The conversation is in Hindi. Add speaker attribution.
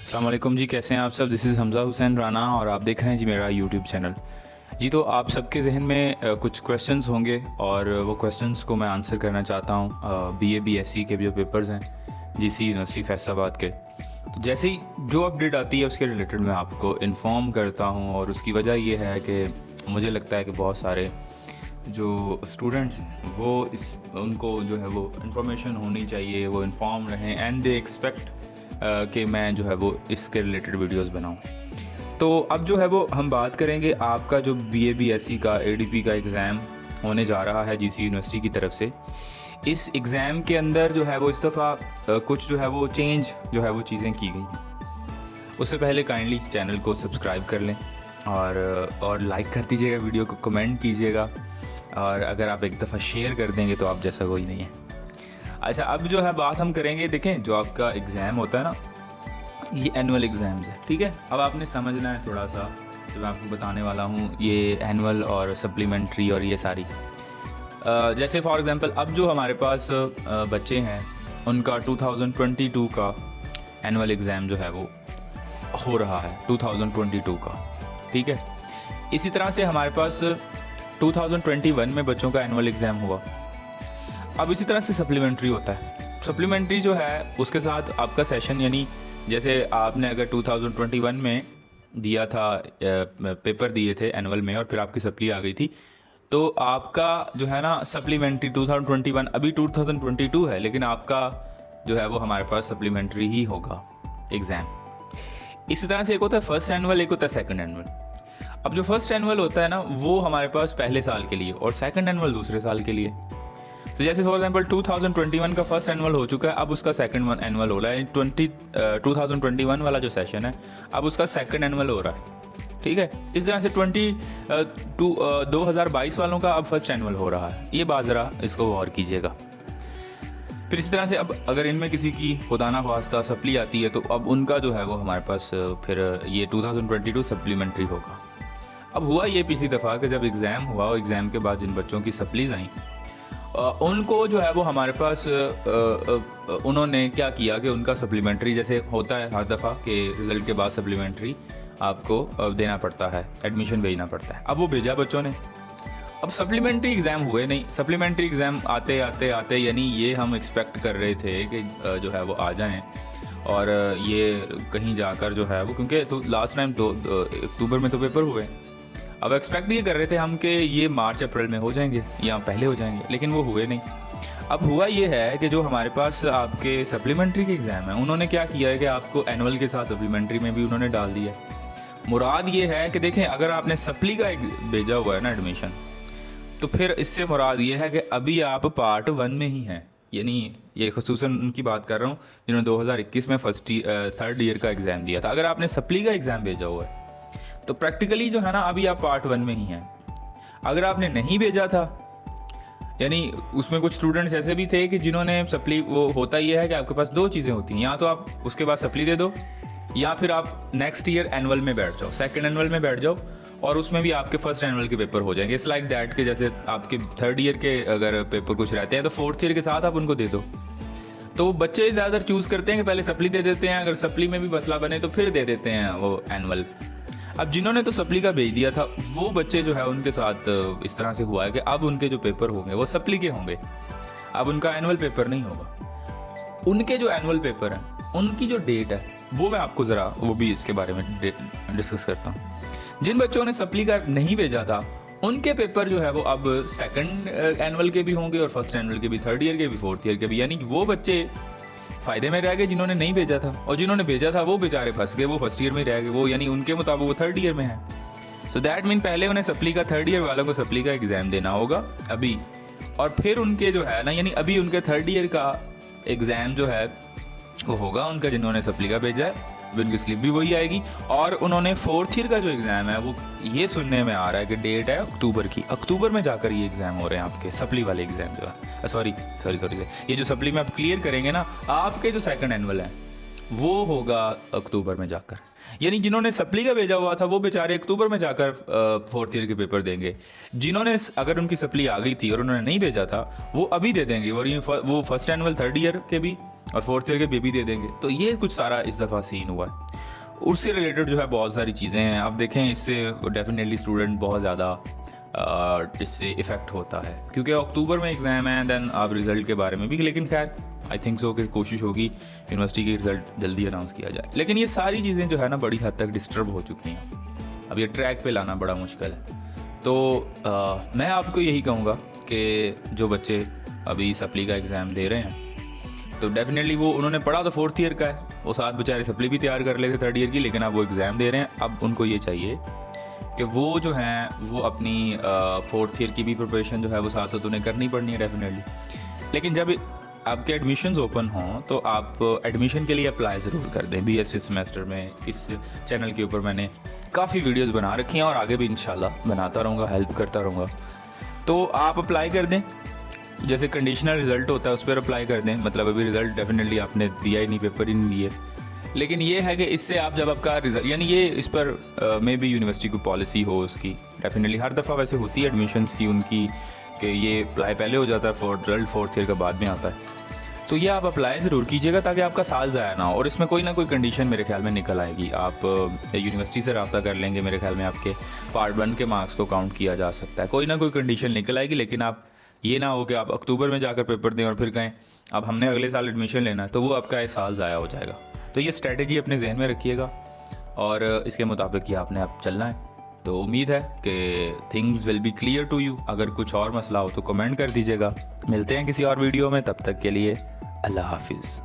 Speaker 1: अस्सलाम वालेकुम जी, कैसे हैं आप सब। दिस इज़ हमज़ा हुसैन राना और आप देख रहे हैं जी मेरा यूट्यूब चैनल। जी तो आप सबके जहन में कुछ क्वेश्चंस होंगे और वो क्वेश्चंस को मैं आंसर करना चाहता हूँ। BA BSc के जो पेपर्स हैं GC यूनिवर्सिटी फैसलाबाद के, तो जैसे ही जो अपडेट आती है उसके रिलेटेड मैं आपको इन्फॉर्म करता हूँ। और उसकी वजह ये है कि मुझे लगता है कि बहुत सारे जो स्टूडेंट्स हैं वो उनको जो है वो इन्फॉर्मेशन होनी चाहिए, वो इन्फॉर्म रहें एंड दे एक्सपेक्ट कि मैं जो है वो इसके रिलेटेड वीडियोस बनाऊं। तो अब जो है वो हम बात करेंगे आपका जो BA BSc का ADP का एग्ज़ाम होने जा रहा है GC यूनिवर्सिटी की तरफ से। इस एग्ज़ाम के अंदर जो है वो इस दफ़ा कुछ जो है वो चेंज जो है वो चीज़ें की गई हैं। उससे पहले काइंडली चैनल को सब्सक्राइब कर लें और लाइक कर दीजिएगा, वीडियो को कमेंट कीजिएगा, और अगर आप एक दफ़ा शेयर कर देंगे तो आप जैसा कोई नहीं है। अच्छा, अब जो है बात हम करेंगे, देखें जो आपका एग्ज़ाम होता है ना, ये एनुअल एग्ज़ाम्स है, ठीक है। अब आपने समझना है थोड़ा सा, जो मैं आपको बताने वाला हूँ, ये एनुअल और सप्लीमेंट्री और ये सारी जैसे फॉर एग्ज़ाम्पल अब जो हमारे पास बच्चे हैं उनका 2022 का एनुअल एग्ज़ाम जो है वो हो रहा है 2022 का, ठीक है। इसी तरह से हमारे पास 2021 में बच्चों का एनुअल एग्ज़ाम हुआ। अब इसी तरह से सप्लीमेंट्री होता है। सप्लीमेंट्री जो है उसके साथ आपका सेशन, यानी जैसे आपने अगर 2021 में दिया था, पेपर दिए थे एनुअल में और फिर आपकी सप्ली आ गई थी, तो आपका जो है ना सप्लीमेंट्री 2021, अभी 2022 है लेकिन आपका जो है वो हमारे पास सप्लीमेंट्री ही होगा एग्ज़ाम। इसी तरह से एक होता है फर्स्ट एनुअल, एक होता है सेकंड एनुअल। अब जो फर्स्ट एनुअल होता है ना वो हमारे पास पहले साल के लिए और सेकंड एनुअल दूसरे साल के लिए। तो जैसे फॉर एग्जांपल 2021 का फर्स्ट एनुअल हो चुका है, अब उसका सेकंड एनुअल हो रहा है। 2021 वाला जो सेशन है अब उसका सेकंड एनुअल हो रहा है, ठीक है। इस तरह से 2022 वालों का अब फर्स्ट एनुअल हो रहा है। ये बात ज़रा इसको गौर कीजिएगा। फिर इसी तरह से अब अगर इनमें किसी की खुदाना ख्वास्ता सप्ली आती है तो अब उनका जो है वो हमारे पास फिर ये 2022 सप्लीमेंट्री होगा। अब हुआ ये पिछली दफ़ा कि जब एग्ज़ाम हुआ और एग्ज़ाम के बाद जिन बच्चों की सप्लीज आई उनको जो है वो हमारे पास उन्होंने क्या किया कि उनका सप्लीमेंट्री, जैसे होता है हर दफ़ा के रिज़ल्ट के बाद सप्लीमेंट्री आपको देना पड़ता है, एडमिशन भेजना पड़ता है। अब वो भेजा बच्चों ने। अब सप्लीमेंट्री एग्ज़ाम हुए नहीं। सप्लीमेंट्री एग्ज़ाम आते आते आते यानी ये हम एक्सपेक्ट कर रहे थे कि जो है वो आ जाएं और ये कहीं जाकर जो है वो, क्योंकि तो लास्ट टाइम तो अक्टूबर में तो पेपर हुए, अब एक्सपेक्ट ये कर रहे थे हम कि ये मार्च अप्रैल में हो जाएंगे या पहले हो जाएंगे, लेकिन वो हुए नहीं। अब हुआ ये है कि जो हमारे पास आपके सप्लीमेंट्री के एग्ज़ाम है उन्होंने क्या किया है कि आपको एनुअल के साथ सप्लीमेंट्री में भी उन्होंने डाल दिया है। मुराद ये है कि देखें, अगर आपने सप्ली का भेजा हुआ है ना एडमिशन, तो फिर इससे मुराद ये है कि अभी आप पार्ट 1 में ही हैं। यानी ये खुसूसन उनकी बात कर रहा हूँ जिन्होंने 2021 में थर्ड ईयर का एग्ज़ाम दिया था। अगर आपने सप्ली का एग्ज़ाम भेजा हुआ है तो प्रैक्टिकली जो है ना अभी आप पार्ट 1 में ही हैं। अगर आपने नहीं भेजा था, यानी उसमें कुछ स्टूडेंट्स ऐसे भी थे कि जिन्होंने सप्ली, वो होता ये है कि आपके पास दो चीज़ें होती हैं, या तो आप उसके बाद सप्ली दे दो या फिर आप नेक्स्ट ईयर एनुअल में बैठ जाओ, सेकंड एनुअल में बैठ जाओ और उसमें भी आपके फर्स्ट एनुअल के पेपर हो जाएंगे। इट्स लाइक दैट कि जैसे आपके थर्ड ईयर के अगर पेपर कुछ रहते हैं तो फोर्थ ईयर के साथ आप उनको दे दो। तो बच्चे ज़्यादातर चूज़ करते हैं कि पहले सप्ली दे देते हैं, अगर सप्ली में भी मसला बने तो फिर दे देते हैं वो एनुअल। अब जिन्होंने तो सप्ली का भेज दिया था वो बच्चे जो है उनके साथ इस तरह से हुआ है कि अब उनके जो पेपर होंगे वो सप्ली के होंगे, अब उनका एनुअल पेपर नहीं होगा। उनके जो एनुअल पेपर हैं उनकी जो डेट है वो मैं आपको ज़रा वो भी इसके बारे में डिस्कस करता हूँ। जिन बच्चों ने सप्ली का नहीं भेजा था उनके पेपर जो है वो अब सेकंड एनुअल के भी होंगे और फर्स्ट एनुअल के भी, थर्ड ईयर के भी, फोर्थ ईयर के भी। यानी वो बच्चे फ़ायदे में रह गए जिन्होंने नहीं भेजा था, और जिन्होंने भेजा था वो बेचारे फंस गए, वो फर्स्ट ईयर में रह गए, वो यानी उनके मुताबिक वो थर्ड ईयर में है। सो दैट मीन पहले उन्हें सप्ली का, थर्ड ईयर वालों को सप्ली का एग्ज़ाम देना होगा अभी, और फिर उनके जो है ना, यानी अभी उनके थर्ड ईयर का एग्ज़ाम जो है वो होगा उनका, जिन्होंने सप्ली का भेजा है उनकी स्लिप भी वही आएगी। और उन्होंने फोर्थ ईयर का जो एग्ज़ाम है वो, ये सुनने में आ रहा है कि डेट है अक्टूबर की, अक्टूबर में जाकर ये एग्ज़ाम हो रहे हैं आपके सप्ली वाले एग्ज़ाम जो है। सॉरी ये जो सप्ली में आप क्लियर करेंगे ना, आपके जो सेकंड एनुअल है वो होगा अक्टूबर में जाकर। यानी जिन्होंने सप्ली का भेजा हुआ था वो बेचारे अक्टूबर में जाकर फोर्थ ईयर के पेपर देंगे। जिन्होंने अगर उनकी सप्ली आ गई थी और उन्होंने नहीं भेजा था वो अभी दे देंगे, और ये वो फर्स्ट एनुअल, थर्ड ईयर के भी और फोर्थ ईयर के भी दे देंगे। तो ये कुछ सारा इस दफ़ा सीन हुआ है। उससे रिलेटेड जो है बहुत सारी चीज़ें हैं। अब देखें इससे डेफिनेटली स्टूडेंट बहुत ज़्यादा इससे इफ़ेक्ट होता है, क्योंकि अक्टूबर में एग्ज़ाम है, दैन आप रिज़ल्ट के बारे में भी, लेकिन खैर आई थिंक सो कि कोशिश होगी यूनिवर्सिटी की रिज़ल्ट जल्दी अनाउंस किया जाए। लेकिन ये सारी चीज़ें जो है ना बड़ी हद तक डिस्टर्ब हो चुकी हैं, अब ये ट्रैक पे लाना बड़ा मुश्किल है। तो मैं आपको यही कहूँगा कि जो बच्चे अभी सप्ली का एग्ज़ाम दे रहे हैं तो डेफिनेटली वो उन्होंने पढ़ा तो 4th ईयर का है, वो साथ बेचारे सप्ली भी तैयार कर लेते 3rd ईयर की, लेकिन अब वो एग्ज़ाम दे रहे हैं। अब उनको ये चाहिए कि वो जो हैं वो अपनी 4th ईयर की भी प्रिपरेशन जो है वो साथ साथ उन्हें करनी पड़नी है डेफिनेटली। लेकिन जब आपके एडमिशन्स ओपन हों तो आप एडमिशन के लिए अप्लाई ज़रूर कर दें BSc सेमेस्टर में। इस चैनल के ऊपर मैंने काफ़ी वीडियोस बना रखी हैं और आगे भी इंशाल्लाह बनाता रहूँगा, हेल्प करता रहूँगा। तो आप अप्लाई कर दें, जैसे कंडीशनल रिज़ल्ट होता है उस पर अप्लाई कर दें। मतलब अभी रिज़ल्ट डेफिनेटली आपने दिया ही नहीं, पेपर ही नहीं दिए, लेकिन ये है कि इससे आप जब आपका रिज़ल्ट, यानी ये इस पर मे बी यूनिवर्सिटी की पॉलिसी हो उसकी, डेफिनेटली हर दफ़ा वैसे होती है एडमिशन्स की उनकी कि ये अप्लाई पहले हो जाता है, रिज़ल्ट 4th ईयर का बाद में आता है। तो ये आप अप्लाई ज़रूर कीजिएगा ताकि आपका साल ज़ाया ना हो। और इसमें कोई ना कोई कंडीशन मेरे ख्याल में निकल आएगी। आप यूनिवर्सिटी से रब्ता कर लेंगे, मेरे ख्याल में आपके पार्ट 1 के मार्क्स को काउंट किया जा सकता है, कोई ना कोई कंडीशन निकल आएगी। लेकिन आप ये ना हो कि आप अक्टूबर में जाकर पेपर दें और फिर कहें अब हमने अगले साल एडमिशन लेना है, तो वो आपका एक साल ज़ाया हो जाएगा। तो ये स्ट्रैटेजी अपने जहन में रखिएगा और इसके मुताबिक ही आपने अब चलना है। तो उम्मीद है कि things will be clear to you. अगर कुछ और मसला हो तो कमेंट कर दीजिएगा। मिलते हैं किसी और वीडियो में, तब तक के लिए अल्लाह हाफिज़।